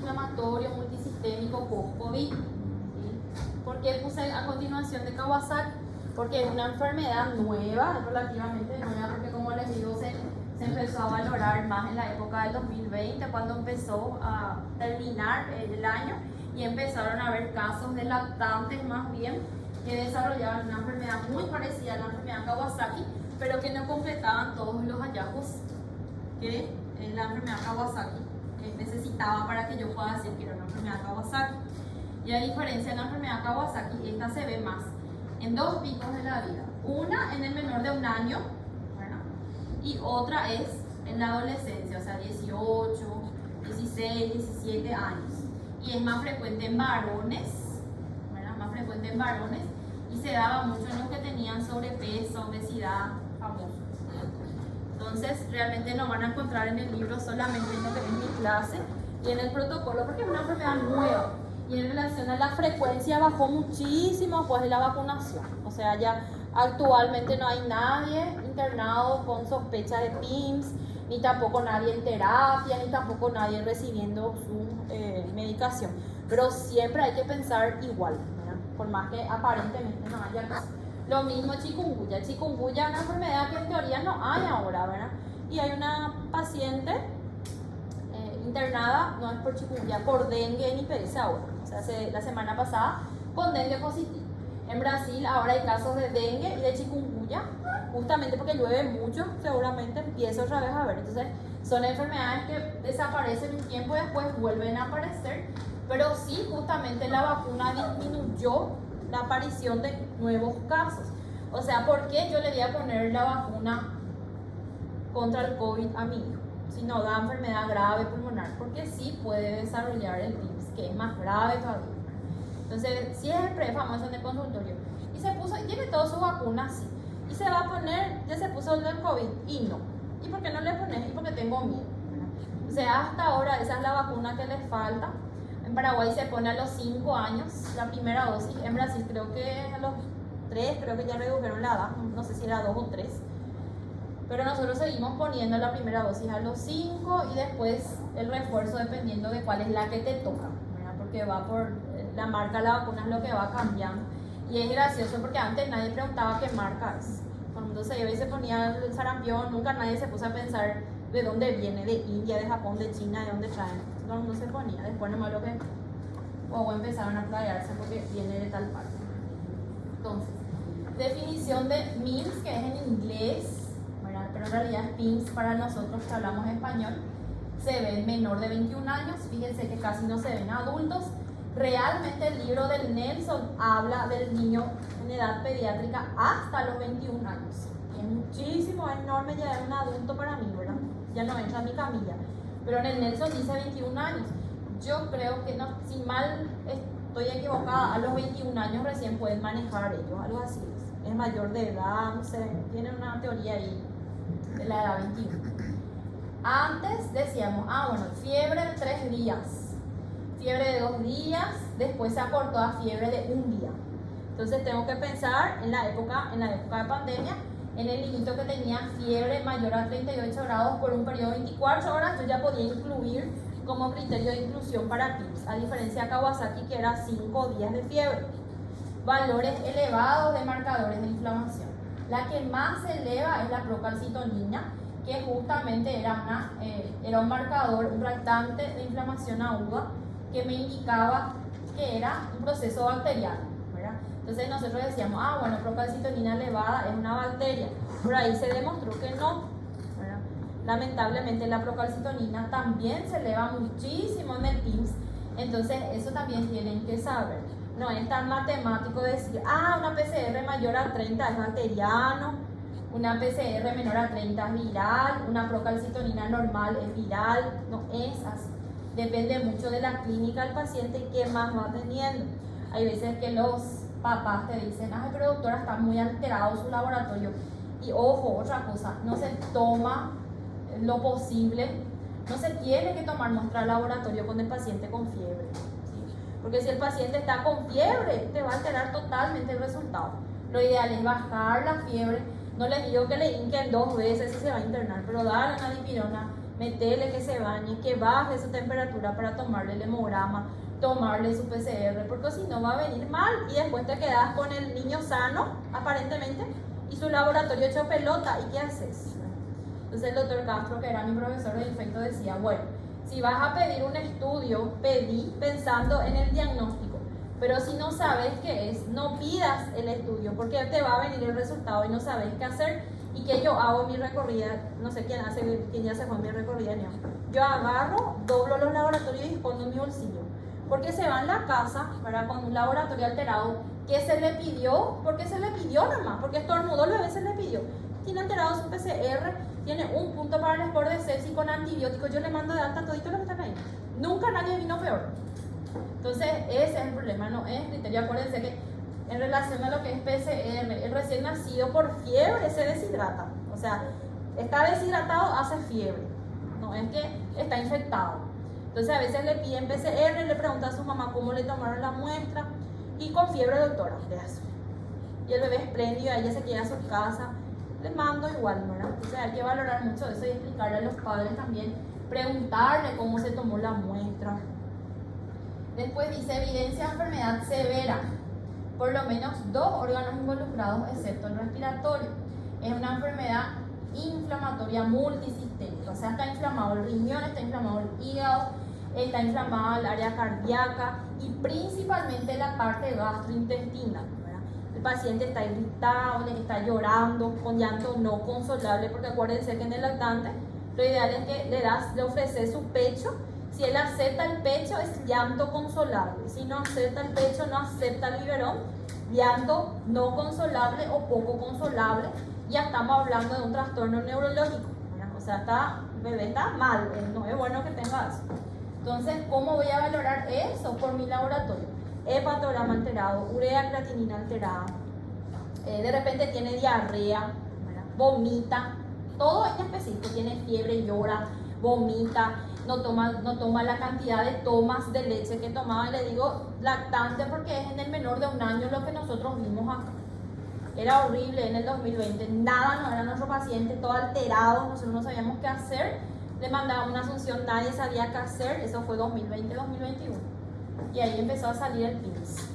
inflamatorio multisistémico post-COVID. ¿Sí? ¿Por qué puse a continuación de Kawasaki? Porque es una enfermedad nueva, relativamente nueva, porque como les digo, se empezó a valorar más en la época del 2020, cuando empezó a terminar el año y empezaron a haber casos de lactantes más bien que desarrollaban una enfermedad muy parecida a la enfermedad Kawasaki, pero que no completaban todos los hallazgos que la enfermedad Kawasaki necesitaba para que yo pueda decir que era una enfermedad Kawasaki. Y a diferencia de la enfermedad Kawasaki, esta se ve más en dos picos de la vida. Una en el menor de un año, ¿verdad? Y otra es en la adolescencia, o sea, 18, 16, 17 años. Y es más frecuente en varones, ¿verdad? Más frecuente en varones, y se daba mucho en los que tenían sobrepeso, obesidad, famosos. Entonces, realmente no van a encontrar en el libro solamente en lo que es mi clase y en el protocolo, porque es una enfermedad nueva. Y en relación a la frecuencia bajó muchísimo después de la vacunación. O sea, ya actualmente no hay nadie internado con sospecha de PIMS, ni tampoco nadie en terapia, ni tampoco nadie recibiendo su medicación. Pero siempre hay que pensar igual, ¿verdad? Por más que aparentemente no haya caso. Lo mismo chikungunya. Chikungunya es una enfermedad que en teoría no hay ahora, ¿verdad? Y hay una paciente internada, no es por chikungunya, por dengue en IPS ahora. O sea, la semana pasada con dengue positivo. En Brasil ahora hay casos de dengue y de chikungunya, justamente porque llueve mucho, seguramente empieza otra vez a ver. Entonces, son enfermedades que desaparecen un tiempo y después vuelven a aparecer, pero sí, justamente la vacuna disminuyó la aparición de nuevos casos. O sea, ¿por qué yo le voy a poner la vacuna contra el COVID a mi hijo si no da enfermedad grave pulmonar? Porque sí puede desarrollar el PIMS, que es más grave todavía. Entonces, siempre es famoso en el consultorio. Y se puso, y tiene todas sus vacunas, sí. Y se va a poner, ya se puso el del COVID, y no. ¿Y por qué no le pones? Y porque tengo miedo. O sea, hasta ahora esa es la vacuna que les falta. En Paraguay se pone a los 5 años la primera dosis. En Brasil creo que a los 3, creo que ya redujeron la edad, no sé si era 2 o 3. Pero nosotros seguimos poniendo la primera dosis a los 5 y después el refuerzo dependiendo de cuál es la que te toca, ¿verdad? Porque va por la marca de la vacuna, es lo que va cambiando. Y es gracioso porque antes nadie preguntaba qué marca es. Cuando se iba y se ponía el sarampión, nunca nadie se puso a pensar de dónde viene, de India, de Japón, de China, de dónde traen. Todo el mundo se ponía. Después nomás lo que o empezaron a playarse porque viene de tal parte. Entonces, definición de MIMS, que es en inglés, ¿verdad? Pero en realidad es PIMS para nosotros que hablamos español. Se ve en menor de 21 años, fíjense que casi no se ven adultos. Realmente el libro del Nelson habla del niño en edad pediátrica hasta los 21 años. Es muchísimo, es enorme, ya es un adulto para mí, ¿verdad? Ya no entra en mi camilla. Pero en el Nelson dice 21 años. Yo creo que, no, si mal estoy equivocada, a los 21 años recién pueden manejar ellos, algo así. Es mayor de edad, no sé, tienen una teoría ahí de la edad 21. Antes decíamos, bueno, fiebre de 3 días. Fiebre de 2 días, después se acortó a fiebre de 1 día. Entonces tengo que pensar en la época de pandemia, en el niñito que tenía fiebre mayor a 38 grados por un periodo de 24 horas, yo ya podía incluir como criterio de inclusión para PIMS, a diferencia de Kawasaki, que era 5 días de fiebre. Valores elevados de marcadores de inflamación. La que más se eleva es la procalcitonina, que justamente era un marcador, un reactante de inflamación aguda, que me indicaba que era un proceso bacteriano, ¿verdad? Entonces nosotros decíamos, bueno, procalcitonina elevada es una bacteria. Por ahí se demostró que no, ¿verdad? Lamentablemente la procalcitonina también se eleva muchísimo en el PIMS, entonces eso también tienen que saber. No es tan matemático decir, una PCR mayor a 30 es bacteriano, una PCR menor a 30 es viral, una procalcitonina normal es viral, no es así. Depende mucho de la clínica del paciente y qué más va teniendo. Hay veces que los papás te dicen, pero doctora, está muy alterado su laboratorio. Y ojo, otra cosa, no se toma lo posible, no se tiene que tomar muestra de laboratorio con el paciente con fiebre, ¿sí? Porque si el paciente está con fiebre, te va a alterar totalmente el resultado. Lo ideal es bajar la fiebre. No les digo que le hinquen 2 veces y se va a internar, pero darle una dipirona metele que se bañe, que baje su temperatura para tomarle el hemograma, tomarle su PCR, porque si no va a venir mal y después te quedas con el niño sano, aparentemente, y su laboratorio hecho pelota, ¿y qué haces? Entonces el doctor Castro, que era mi profesor de infecto, decía, bueno, si vas a pedir un estudio, pedí pensando en el diagnóstico, pero si no sabes qué es, no pidas el estudio, porque te va a venir el resultado y no sabes qué hacer. Y que yo hago mi recorrida, no sé quién ya se fue en mi recorrida, no. Yo agarro, doblo los laboratorios y escondo en mi bolsillo, porque se va en la casa, ¿verdad? Con un laboratorio alterado, que se le pidió, porque se le pidió nomás, porque estornudó, la vez se le pidió. Tiene alterado su PCR, tiene un punto para el score de sepsis con antibióticos, yo le mando de alta todito lo que está ahí. Nunca nadie vino peor. Entonces, ese es el problema, no es criterio. Acuérdense que en relación a lo que es PCR, el recién nacido por fiebre se deshidrata. O sea, está deshidratado, hace fiebre. No es que está infectado. Entonces, a veces le piden PCR, le pregunta a su mamá cómo le tomaron la muestra. Y con fiebre, doctora, le hace. Y el bebé espléndido, ella se queda a su casa. Le mando igual, ¿verdad? O sea, hay que valorar mucho eso y explicarle a los padres también. Preguntarle cómo se tomó la muestra. Después dice evidencia de enfermedad severa. Por lo menos 2 órganos involucrados, excepto el respiratorio. Es una enfermedad inflamatoria multisistémica, o sea, está inflamado el riñón, está inflamado el hígado, está inflamada el área cardíaca y principalmente la parte gastrointestinal, ¿verdad? El paciente está irritable, está llorando, con llanto no consolable, porque acuérdense que en el lactante lo ideal es que le ofreces su pecho. Si él acepta el pecho, es llanto consolable. Si no acepta el pecho, no acepta el biberón, llanto no consolable o poco consolable. Ya estamos hablando de un trastorno neurológico, ¿verdad? O sea, el bebé está mal, no es bueno que tenga eso. Entonces, ¿cómo voy a valorar eso? Por mi laboratorio. Hepatograma alterado, urea creatinina alterada, de repente tiene diarrea, ¿verdad? Vomita, todo en específico, tiene fiebre, llora, vomita, no toma la cantidad de tomas de leche que tomaba. Y le digo lactante porque es en el menor de 1 año lo que nosotros vimos acá. Era horrible en el 2020, nada, no era nuestro paciente, todo alterado, nosotros no sabíamos qué hacer. Le mandaban una asunción, nadie sabía qué hacer, eso fue 2020-2021. Y ahí empezó a salir el PIMS.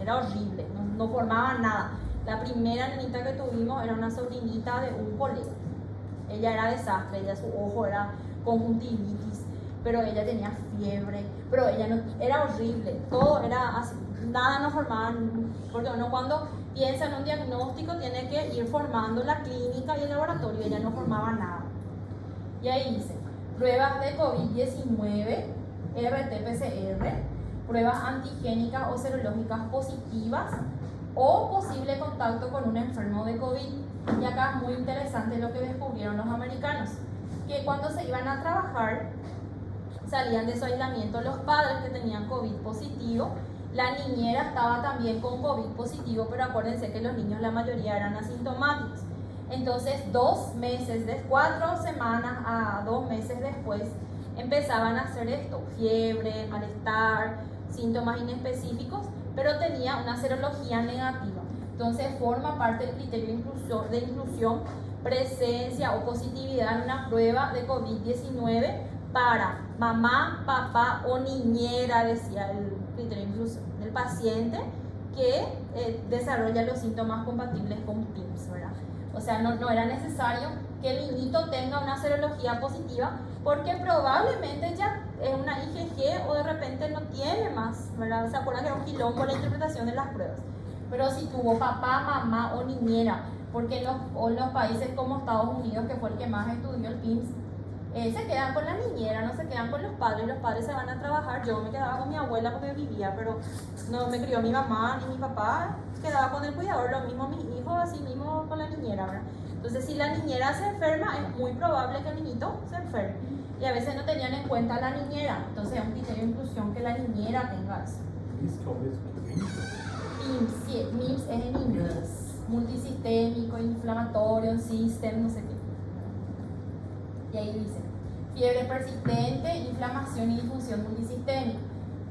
Era horrible, no formaba nada. La primera niñita que tuvimos era una sobrinita de un colega. Ella era desastre, su ojo era conjuntivitis, pero ella tenía fiebre, pero ella no, era horrible, todo era así, nada nos formaban, porque uno cuando piensa en un diagnóstico tiene que ir formando la clínica y el laboratorio, ella no formaba nada. Y ahí dice, pruebas de COVID-19, RT-PCR, pruebas antigénicas o serológicas positivas o posible contacto con un enfermo de COVID. Y acá es muy interesante lo que descubrieron los americanos, que cuando se iban a trabajar salían de su aislamiento los padres que tenían COVID positivo, la niñera estaba también con COVID positivo, pero acuérdense que los niños la mayoría eran asintomáticos. Entonces 2 meses, de 4 semanas a 2 meses después empezaban a hacer esto, fiebre, malestar, síntomas inespecíficos, pero tenía una serología negativa. Entonces forma parte del criterio de inclusión presencia o positividad en una prueba de COVID-19 para mamá, papá o niñera, decía el criterio de inclusión, del paciente que desarrolla los síntomas compatibles con PIMS, ¿verdad? O sea, no era necesario que el niñito tenga una serología positiva porque probablemente ya es una IgG o de repente no tiene más, ¿verdad? ¿Se acuerdan que era un quilombo la interpretación de las pruebas? Pero si tuvo papá, mamá o niñera, porque en los países como Estados Unidos, que fue el que más estudió el PIMS, se quedan con la niñera, no se quedan con los padres se van a trabajar. Yo me quedaba con mi abuela porque vivía, pero no me crió mi mamá ni mi papá, quedaba con el cuidador, lo mismo mis hijos, así mismo con la niñera, ¿verdad? Entonces, si la niñera se enferma, es muy probable que el niñito se enferme. Y a veces no tenían en cuenta a la niñera, entonces es un criterio de inclusión que la niñera tenga eso. PIMS, sí, MIMS es en inglés. Multisistémico, inflamatorio, system, no sé qué. Y ahí dice, fiebre persistente, inflamación y disfunción multisistémica.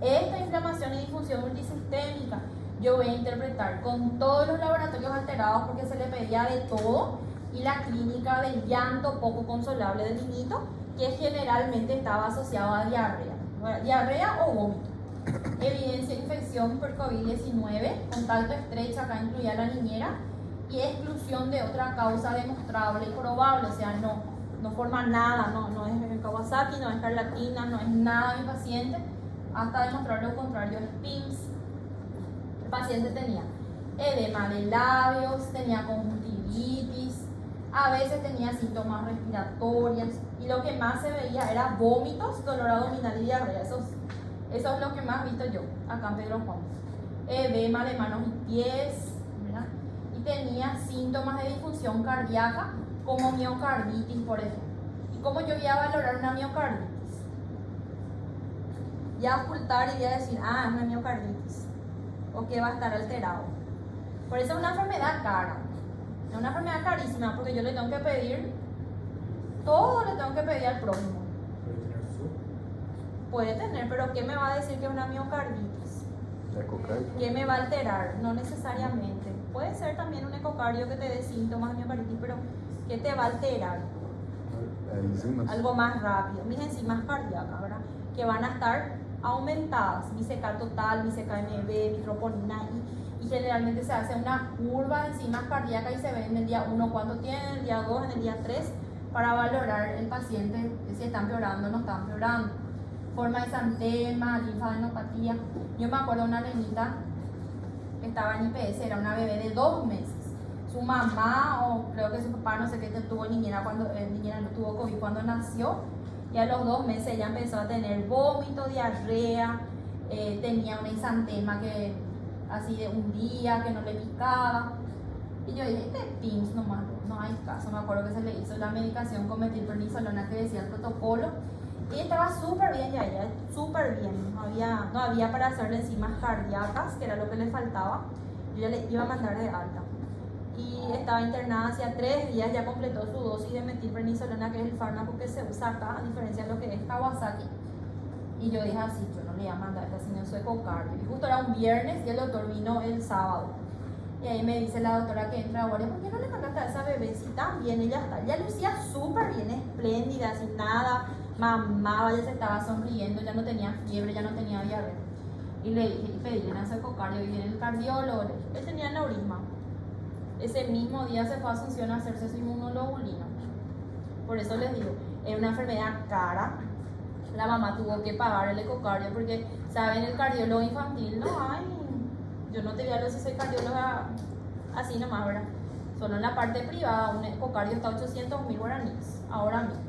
Esta inflamación y disfunción multisistémica yo voy a interpretar con todos los laboratorios alterados porque se le pedía de todo y la clínica del llanto poco consolable del niñito que generalmente estaba asociado a diarrea o vómito. Evidencia de infección por COVID-19, contacto estrecho, acá incluía la niñera, y exclusión de otra causa demostrable y probable, o sea, no forma nada, no es Kawasaki, no es escarlatina, no es nada de mi paciente, hasta demostrar lo contrario es PIMS. El paciente tenía edema de labios, tenía conjuntivitis, a veces tenía síntomas respiratorios, y lo que más se veía era vómitos, dolor abdominal y diarrea. Eso es lo que más he visto yo acá en Pedro Juan. Edema de manos y pies, ¿verdad? Y tenía síntomas de disfunción cardíaca como miocarditis, por ejemplo. ¿Y cómo yo voy a valorar una miocarditis? Voy a ocultar y voy a decir, es una miocarditis, o que va a estar alterado. Por eso es una enfermedad cara, es una enfermedad carísima, porque yo le tengo que pedir, todo le tengo que pedir al prójimo. Puede tener, pero ¿qué me va a decir que es una miocarditis? ¿Qué me va a alterar? No necesariamente. Puede ser también un ecocardio que te dé síntomas de miocarditis, pero ¿qué te va a alterar? Algo más rápido. Mis enzimas cardíacas, ¿verdad? Que van a estar aumentadas. Mi CK total, mi CKMB, mi troponina, y generalmente se hace una curva de enzimas cardíacas y se ve en el día 1 cuánto tiene, en el día 2, en el día 3, para valorar el paciente si está empeorando o no está empeorando. Forma de exantema, linfadenopatía. Yo me acuerdo de una nenita que estaba en IPS, era una bebé de 2 meses. Su mamá, o creo que su papá, no sé qué, tuvo niñera no tuvo COVID cuando nació, y a los 2 meses ella empezó a tener vómito, diarrea, tenía una exantema que así de un día que no le picaba. Y yo dije, PIMS nomás, no hay caso. Me acuerdo que se le hizo la medicación con metilprednisolona que decía el protocolo. Y estaba súper bien ya, súper bien. No había para hacerle enzimas cardíacas, que era lo que le faltaba. Yo ya le iba a mandar de alta. Y estaba internada hacía 3 días, ya completó su dosis de metilprednisolona, que es el fármaco que se usa acá, a diferencia de lo que es Kawasaki. Y yo dije así, yo no le iba a mandar esta sino su ecocardio. Y justo era un viernes y el doctor vino el sábado. Y ahí me dice la doctora que entra ahora, ¿por qué no le mandaste a esa bebé si tan bien ella está? Ella lucía súper bien, espléndida, sin nada, mamaba, ya se estaba sonriendo, ya no tenía fiebre, ya no tenía diarrea. Y le dije, y pedí en ese ecocardio, y viene el cardiólogo, él tenía aneurisma. Ese mismo día se fue a Asunción a hacerse su inmunoglobulina. Por eso les digo, es una enfermedad cara. La mamá tuvo que pagar el ecocardio porque, ¿saben? El cardiólogo infantil, yo no te voy a decir si soy cardióloga así nomás, ¿verdad? Solo en la parte privada, un ecocardio está 800.000 guaraníes, ahora mismo.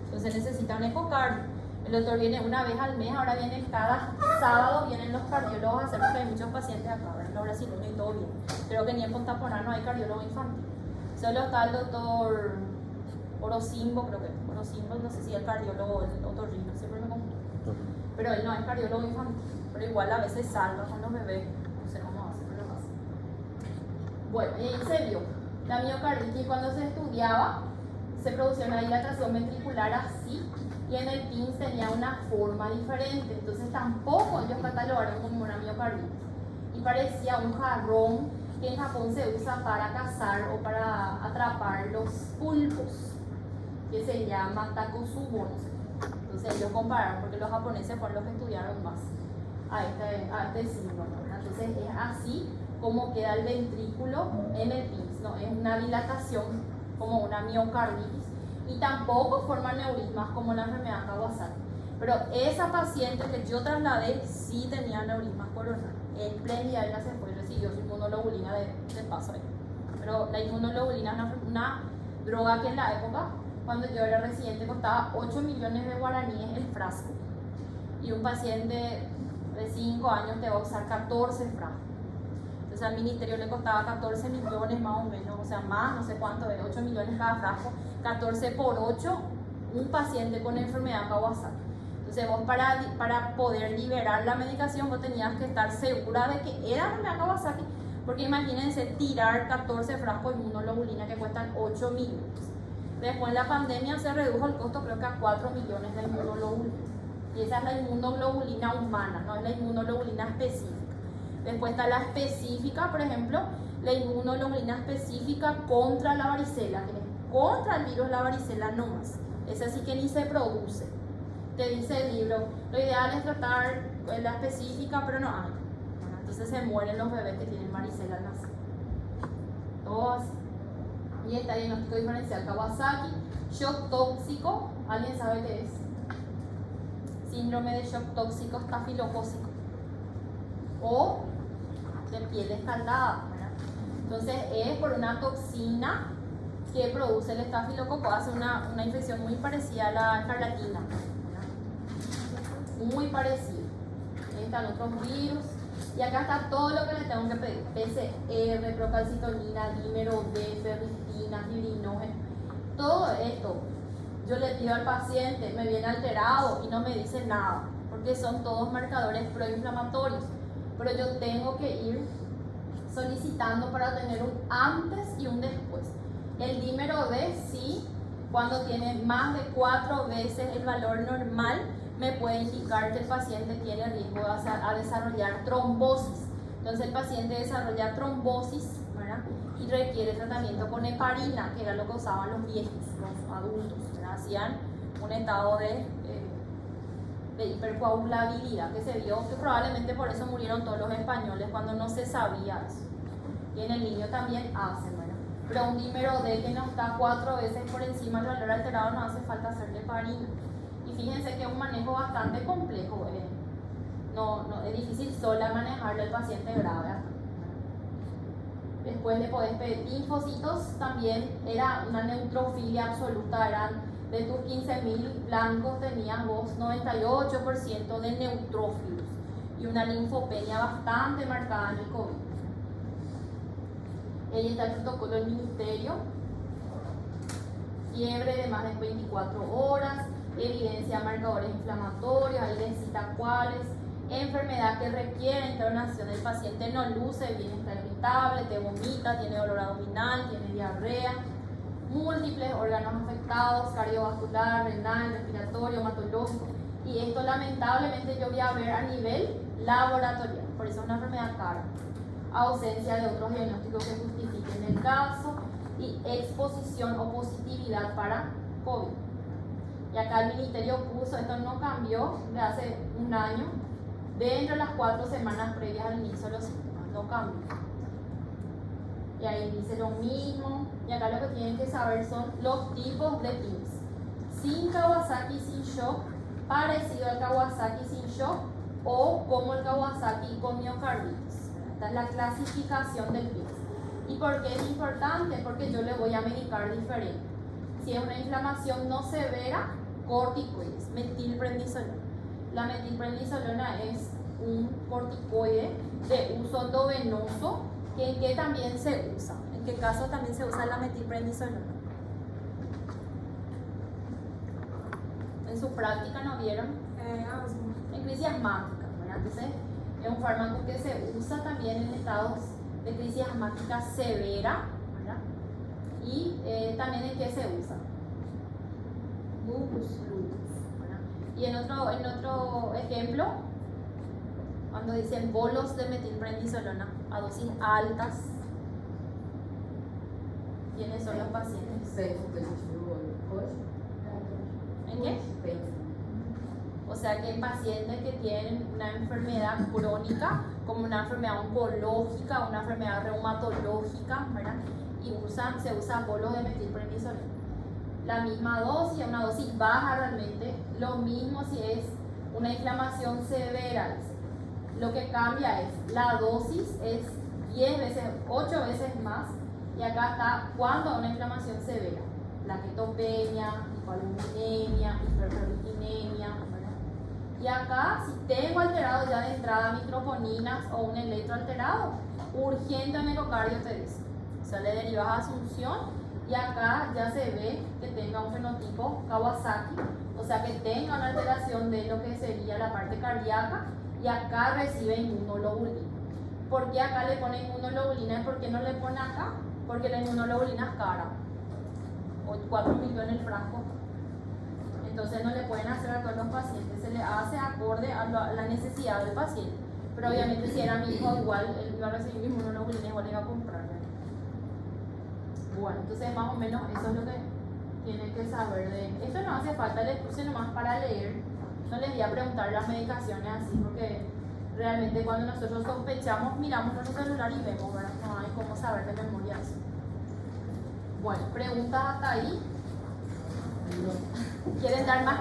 Entonces necesita un ecocardio. El doctor viene una vez al mes, ahora viene cada sábado, vienen los cardiólogos a hacer, porque hay muchos pacientes acá, ¿verdad? Los brasileños y todo bien. Creo que ni en Punta Porá no hay cardiólogo infantil. Solo está el doctor Orocimbo, creo que Orocimbo, no sé si el cardiólogo o el otorrino, siempre me confundo. Pero él no es cardiólogo infantil, pero igual a veces salva con los bebés, no sé cómo hace, pero lo hace. Bueno, y ahí se vio la miocarditis. Cuando se estudiaba, se producía una dilatación ventricular así, y en el PIMS tenía una forma diferente, entonces tampoco ellos catalogaron como una miocarditis. Y parecía un jarrón que en Japón se usa para cazar o para atrapar los pulpos, que se llama takosubo, no sé. Entonces ellos compararon, porque los japoneses fueron los que estudiaron más a este síndrome, ¿verdad? Entonces es así como queda el ventrículo en el PIMS, no es una dilatación como una miocarditis, y tampoco forma aneurismas como la enfermedad Kawasaki. Pero esa paciente que yo trasladé sí tenía aneurismas coronarios. Espléndida, ella se fue y recibió su inmunoglobulina de paso ahí. Pero la inmunoglobulina es una droga que en la época, cuando yo era residente, costaba 8 millones de guaraníes el frasco. Y un paciente de 5 años te va a usar 14 frascos. Entonces al ministerio le costaba 14 millones más o menos, o sea, más, no sé cuánto, de 8 millones cada frasco, 14 por 8, un paciente con enfermedad Kawasaki. Entonces vos para poder liberar la medicación, vos tenías que estar segura de que era enfermedad Kawasaki, porque imagínense tirar 14 frascos de inmunoglobulina que cuestan 8 millones. Después en la pandemia se redujo el costo creo que a 4 millones de inmunoglobulina. Y esa es la inmunoglobulina humana, no es la inmunoglobulina específica. Después está la específica, por ejemplo, la inmunoglobulina específica contra la varicela, que es contra el virus de la varicela nomás. Ese sí que ni se produce. Te dice el libro, lo ideal es tratar la específica, pero no hay. Entonces se mueren los bebés que tienen varicela al nacer. Todo así. Y está el diagnóstico diferencial Kawasaki. Shock tóxico, ¿alguien sabe qué es? Síndrome de shock tóxico estafilocócico. O de piel escaldada, ¿verdad? Entonces es por una toxina que produce el estafilococo, hace una infección muy parecida a la escarlatina, ¿verdad? Muy parecida. Ahí están otros virus. Y acá está todo lo que le tengo que pedir: PCR, procalcitonina, dímero D, ferritina, fibrinógeno. Todo esto yo le pido al paciente, me viene alterado y no me dice nada, porque son todos marcadores proinflamatorios. Pero yo tengo que ir solicitando para tener un antes y un después. El dímero D, sí, cuando tiene más de 4 veces el valor normal, me puede indicar que el paciente tiene riesgo a desarrollar trombosis. Entonces el paciente desarrolla trombosis, ¿verdad? Y requiere tratamiento con heparina, que era lo que usaban los viejos, los adultos, ¿verdad? Hacían un estado de hipercoagulabilidad que se vio, que probablemente por eso murieron todos los españoles cuando no se sabía eso. Y en el niño también hacen, ¿verdad? Pero un dímero D que no está 4 veces por encima del valor alterado, no hace falta hacerle heparina. Y fíjense que es un manejo bastante complejo, no es difícil sola manejarle al paciente grave. Después le podés pedir linfocitos, también era una neutrofilia absoluta, eran de tus 15.000 blancos tenías vos 98% de neutrófilos y una linfopenia bastante marcada en el COVID. Ahí está el protocolo del ministerio: fiebre de más de 24 horas, evidencia de marcadores inflamatorios, ahí les cita cuáles, enfermedad que requiere internación, el paciente no luce bien, está irritable, te vomita, tiene dolor abdominal, tiene diarrea, múltiples órganos afectados, cardiovascular, renal, respiratorio, hematológico, y esto lamentablemente yo voy a ver a nivel laboratorial, por eso es una enfermedad cara. Ausencia de otros diagnósticos que justifiquen el caso y exposición o positividad para COVID. Y acá el ministerio puso, esto no cambió de hace un año, dentro de las 4 semanas previas al inicio de los síntomas, no cambió. Y ahí dice lo mismo. Y acá lo que tienen que saber son los tipos de PIMS: sin Kawasaki, sin shock, parecido al Kawasaki sin shock, o como el Kawasaki con miocarditis. Esta es la clasificación del PIMS. ¿Y por qué es importante? Porque yo le voy a medicar diferente. Si es una inflamación no severa, corticoides, metilprednisolona. La metilprednisolona es un corticoide de uso endovenoso, que en qué también se usa. ¿En qué caso también se usa la metilprednisolona? En su práctica, ¿no vieron? En crisis asmática, ¿verdad? Entonces es un fármaco que se usa también en estados de crisis asmática severa, ¿verdad? Y también en qué se usa. Lupus, ¿verdad? Y en otro ejemplo, cuando dicen bolos de metilprednisolona a dosis altas, ¿quiénes son los pacientes? ¿En qué? O sea que en pacientes que tienen una enfermedad crónica, como una enfermedad oncológica, una enfermedad reumatológica, ¿verdad? Y se usan bolos de metilprednisolona. La misma dosis, una dosis baja realmente, lo mismo si es una inflamación severa. Lo que cambia es, la dosis es 10 veces, 8 veces más, y acá está cuando una inflamación severa: plaquetopenia, hipoaluminemia, hiperferritinemia, ¿verdad? Y acá, si tengo alterado ya de entrada mitroponinas o un electro alterado, urgente en ecocardio te dice. O sea, le derivas a Asunción, y acá ya se ve que tenga un fenotipo Kawasaki, o sea que tenga una alteración de lo que sería la parte cardíaca, y acá recibe inmunoglobulina. ¿Por qué acá le pone inmunoglobulina? ¿Por qué no le pone acá? Porque la inmunoglobulina es cara, 4.000 en el frasco. Entonces no le pueden hacer a todos los pacientes, se le hace acorde a la necesidad del paciente. Pero obviamente si era mi hijo, igual él iba a recibir inmunoglobulina, igual le iba a comprar. Bueno, entonces más o menos eso es lo que tiene que saber de... Esto no hace falta el estudio nomás para leer. No les voy a preguntar las medicaciones así porque realmente cuando nosotros sospechamos miramos nuestro celular y vemos, ¿verdad? No hay cómo saber de memoria eso. Bueno, preguntas hasta ahí. ¿Quieren dar más?